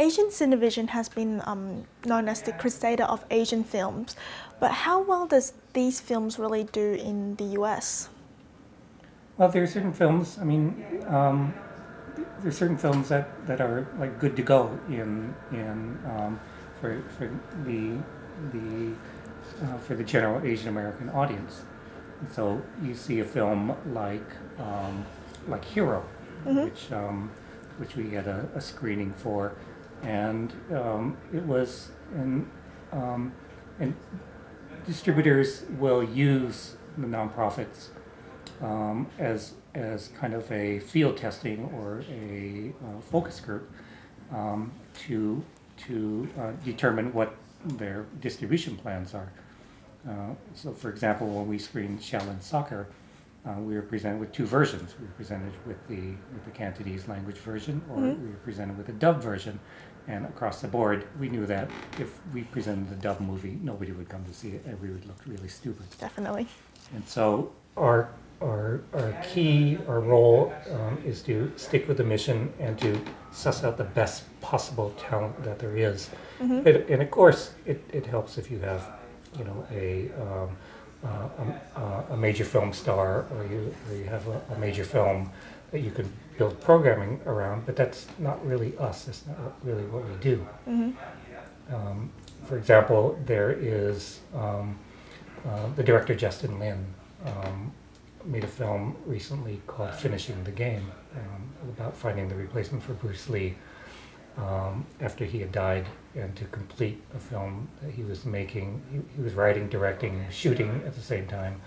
Asian CineVision has been known as the Crusader of Asian films, but how well does these films really do in the US? Well, there are certain films. There's certain films that are like good to go for the general Asian American audience. So you see a film like Hero, which we had a screening for, and it was and distributors will use the nonprofits as kind of a field testing or a focus group to determine what their distribution plans are. So, for example, when we screened Shaolin Soccer, we were presented with two versions. We were presented with the Cantonese language version, or we were presented with a dubbed version. And across the board, we knew that if we presented the dubbed movie, nobody would come to see it, and we would look really stupid. Definitely. And so our role is to stick with the mission and to suss out the best possible talent that there is. And of course, it helps if you have, you know, a major film star, or you have a major film that you can build programming around, but that's not really us. That's not really what we do. For example, there is the director Justin Lin made a film recently called Finishing the Game, about finding the replacement for Bruce Lee after he had died, and to complete a film that he was making. He was writing, directing, shooting at the same time,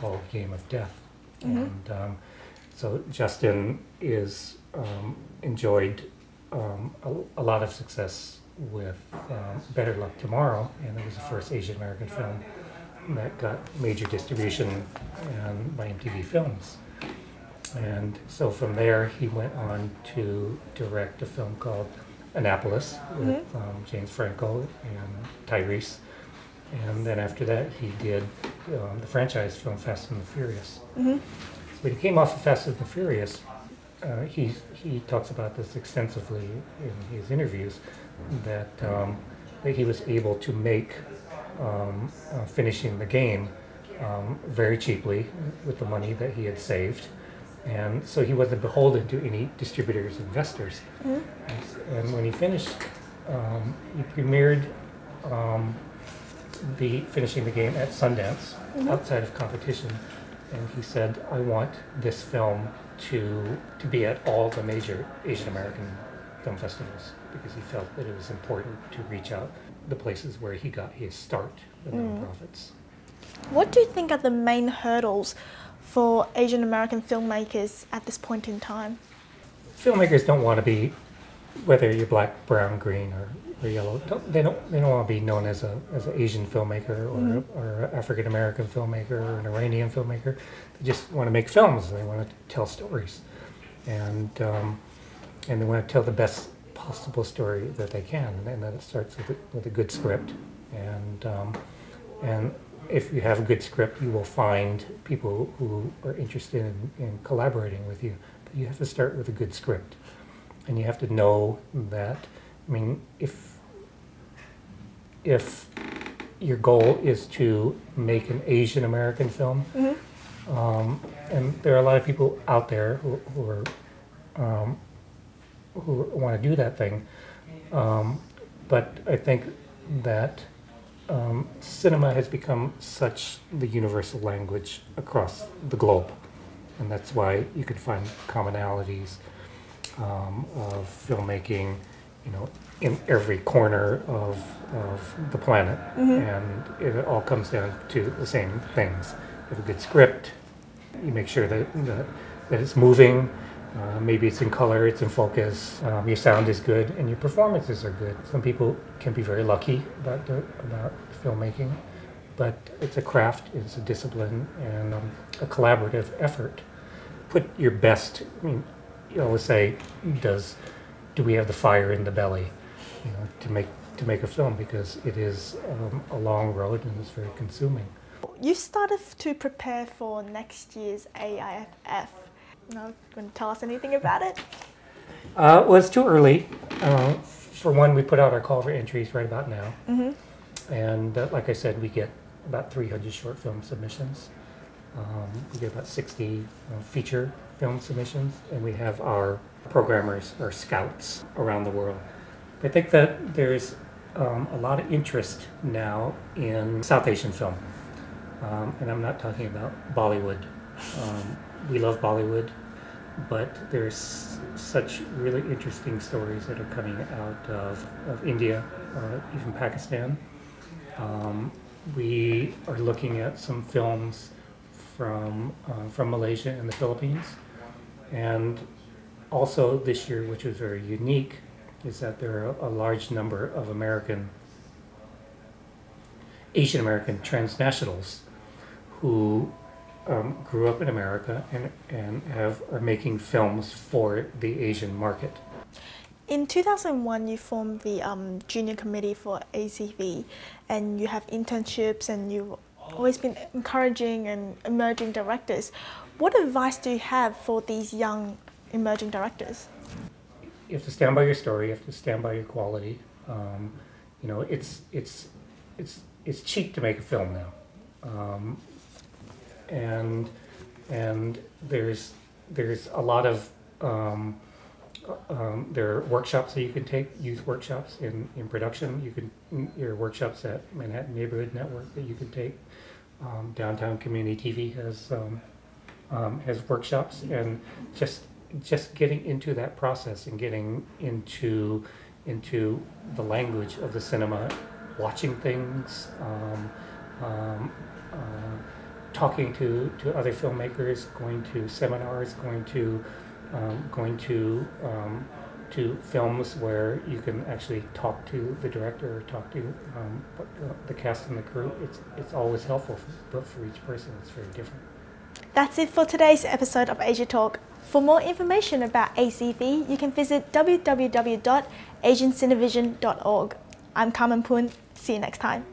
called Game of Death. And so Justin is enjoyed a lot of success with Better Luck Tomorrow, and it was the first Asian American film that got major distribution by MTV Films. And so from there he went on to direct a film called Annapolis with James Franco and Tyrese. And then after that he did the franchise film Fast and the Furious. So when he came off of Fast and the Furious, he talks about this extensively in his interviews, that he was able to make Finishing the Game very cheaply with the money that he had saved, and so he wasn't beholden to any distributors, investors. And when he finished, he premiered the Finishing the Game at Sundance, outside of competition, and he said, "I want this film to be at all the major Asian American film festivals," because he felt that it was important to reach out the places where he got his start, the nonprofits. What do you think are the main hurdles for Asian American filmmakers at this point in time? Filmmakers don't want to be, whether you're black, brown, green, or yellow, they don't want to be known as an Asian filmmaker or an African American filmmaker or an Iranian filmmaker. They just want to make films. They want to tell stories, and they want to tell the best possible story that they can, and then it starts with a good script. And if you have a good script, you will find people who are interested in collaborating with you. But you have to start with a good script, and you have to know that. I mean, if your goal is to make an Asian American film, and there are a lot of people out there who want to do that thing, but I think that cinema has become such the universal language across the globe, and that's why you can find commonalities of filmmaking, you know, in every corner of the planet, and it all comes down to the same things. You have a good script, you make sure that it's moving. Maybe it's in color, it's in focus, your sound is good, and your performances are good. Some people can be very lucky about filmmaking, but it's a craft, it's a discipline, and a collaborative effort. Put your best. I mean, you always say, do we have the fire in the belly, you know, to make a film, because it is a long road and it's very consuming. You started to prepare for next year's AIFF. No, you want to tell us anything about it? Well, it's too early. For one, we put out our call for entries right about now. Mm-hmm. And like I said, we get about 300 short film submissions. We get about 60 feature film submissions, and we have our programmers, our scouts around the world. I think that there's a lot of interest now in South Asian film. And I'm not talking about Bollywood. We love Bollywood, but there's such really interesting stories that are coming out of India, even Pakistan. We are looking at some films from Malaysia and the Philippines. And also this year, which was very unique, is that there are a large number of Asian American transnationals who grew up in America and are making films for the Asian market. In 2001, you formed the junior committee for ACV, and you have internships, and you've always been encouraging and emerging directors. What advice do you have for these young emerging directors? You have to stand by your story. You have to stand by your quality. You know, it's cheap to make a film now, and there's a lot of there are workshops that you can take, youth workshops in production. There are workshops at Manhattan Neighborhood Network that you can take. Downtown Community TV has workshops, and just getting into that process and getting into the language of the cinema, watching things, talking to other filmmakers, going to seminars, going to films where you can actually talk to the director or talk to the cast and the crew. It's always helpful, but for each person it's very different. That's it for today's episode of Asia Talk. For more information about ACV, you can visit www.asiancinevision.org. I'm Kaman. See you next time.